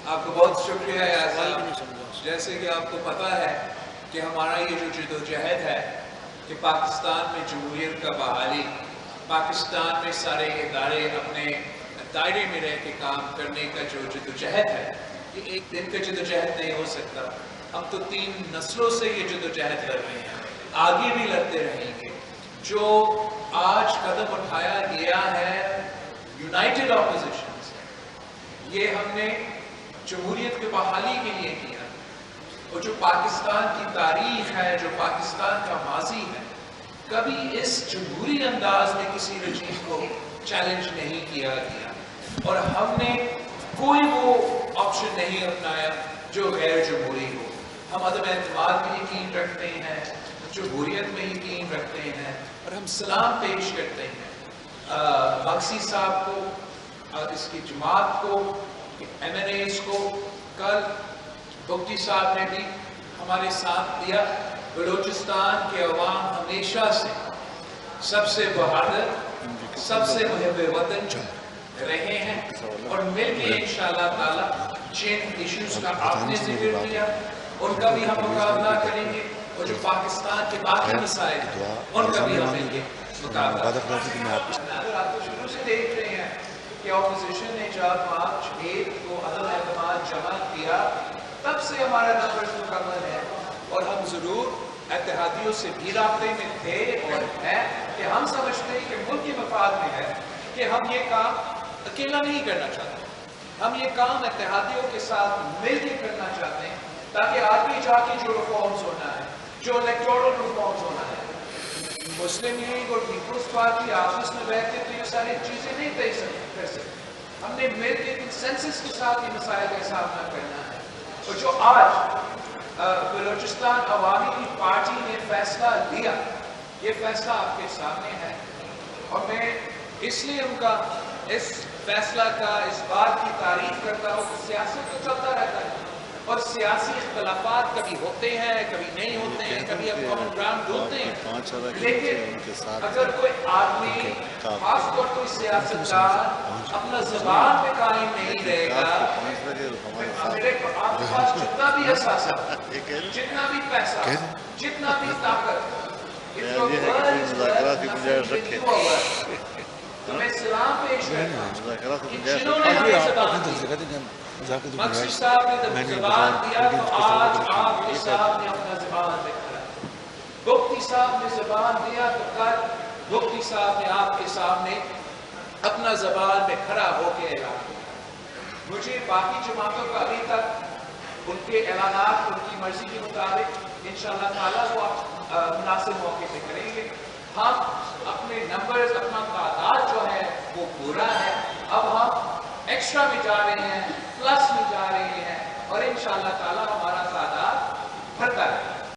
آپ کو بہت شکریہ صاحب. جیسے کہ آپ کو پتا ہے کہ ہمارا یہ جو جدوجہد ہے کہ پاکستان میں جمہوریت کا بحالی، پاکستان میں سارے ادارے اپنے دائرے میں رہ کے کام کرنے کا جو جدوجہد ہے، یہ ایک دن کا جدوجہد نہیں ہو سکتا. ہم تو 3 نسلوں سے یہ جدوجہد لڑ رہے ہیں، آگے بھی لڑتے رہیں گے. جو آج قدم اٹھایا گیا ہے یونائٹڈ اپوزیشن سے، یہ ہم نے جمہوریت کی بحالی کے لیے کیا. اور جو پاکستان کی تاریخ ہے، جو پاکستان کا ماضی ہے، کبھی اس جمہوری انداز میں کسی رجیم کو چیلنج نہیں کیا گیا. اور ہم نے کوئی وہ آپشن نہیں اپنایا جو غیر جمہوری ہو. ہم عدم اعتماد میں یقین رکھتے ہیں، جمہوریت میں یقین رکھتے ہیں، اور ہم سلام پیش کرتے ہیں مقصی صاحب کو، اس کی جماعت کو، ایم این ایز کو. کل بگٹی صاحب نے بھی ہمارے ساتھ دیا. بلوچستان کے عوام ہمیشہ سے سب سے بہادر، سب سے محب وطن رہے ہیں، اور مل کے انشاءاللہ تعالی جن ایشوز کا آپ نے ذکر کیا ان کا بھی ہم مقابلہ کریں گے، اور جو پاکستان کے باقی مسائل ہیں ان کا بھی ہم مل کے مقابلہ کریں گے. آپ تو شروع سے دیکھ رہے ہیں کہ اپوزیشن نے جب مارچ 1 کو عدم اعتماد جمع کیا، تب سے ہمارا نمبر مکمل ہے. اور ہم ضرور اتحادیوں سے بھی رابطے میں تھے اور ہیں کہ ہم سمجھتے ہیں کہ ملک کے مفاد میں ہے کہ ہم یہ کام اکیلا نہیں کرنا چاہتے. ہم یہ کام اتحادیوں کے ساتھ مل کے کرنا چاہتے ہیں، تاکہ آگے جا کے جو ریفارمز ہونا ہے، جو الیکٹورل ریفارمز ہونا ہے، مسلم لیگ اور پیپلز پارٹی آپس میں بیٹھ کے تو یہ ساری چیزیں نہیں طے کر سکتے. ہم نے مل کے کنسنسس کے ساتھ یہ مسائل کا سامنا کرنا ہے. اور جو آج بلوچستان عوامی پارٹی نے فیصلہ لیا، یہ فیصلہ آپ کے سامنے ہے، اور میں اس لیے ان کا اس فیصلہ کا اس بات کی تعریف کرتا ہوں کہ سیاست تو چلتا رہتا ہے، اور سیاسی اختلافات کبھی ہوتے ہیں، کبھی نہیں ہوتے ہیں، کبھی ہم کامن گراؤنڈ ڈھونڈتے ہیں. لیکن اگر کوئی آدمی، خاص طور کوئی سیاستدان اپنا زبان پہ قائم نہیں رہے گا، میرے کو آپ کے پاس جتنا بھی اثاثہ، جتنا بھی پیسہ، جتنا بھی طاقت، میں سلام پیش کرتا ہوں کہ جنہوں نے ہمیں زبان دی. مقصد صاحب نے زبان دیا تو آج آپ کے سامنے اپنا زبان دکھا. بگٹی صاحب نے زبان دیا تو کل بگٹی صاحب نے آپ کے سامنے اپنا زبان میں کھڑا ہو کے اعلان کیا. مجھے باقی جماعتوں کا ابھی تک ان کے اعلانات ان کی مرضی کے مطابق انشاءاللہ تعالیٰ وہ مناسب موقع پہ کریں گے. ہم اپنے نمبرز، اپنا تعداد جو ہے وہ پورا ہے. اب ہم ایکسٹرا میں جا رہے ہیں، پلس میں جا رہے ہیں، اور انشاءاللہ تعالیٰ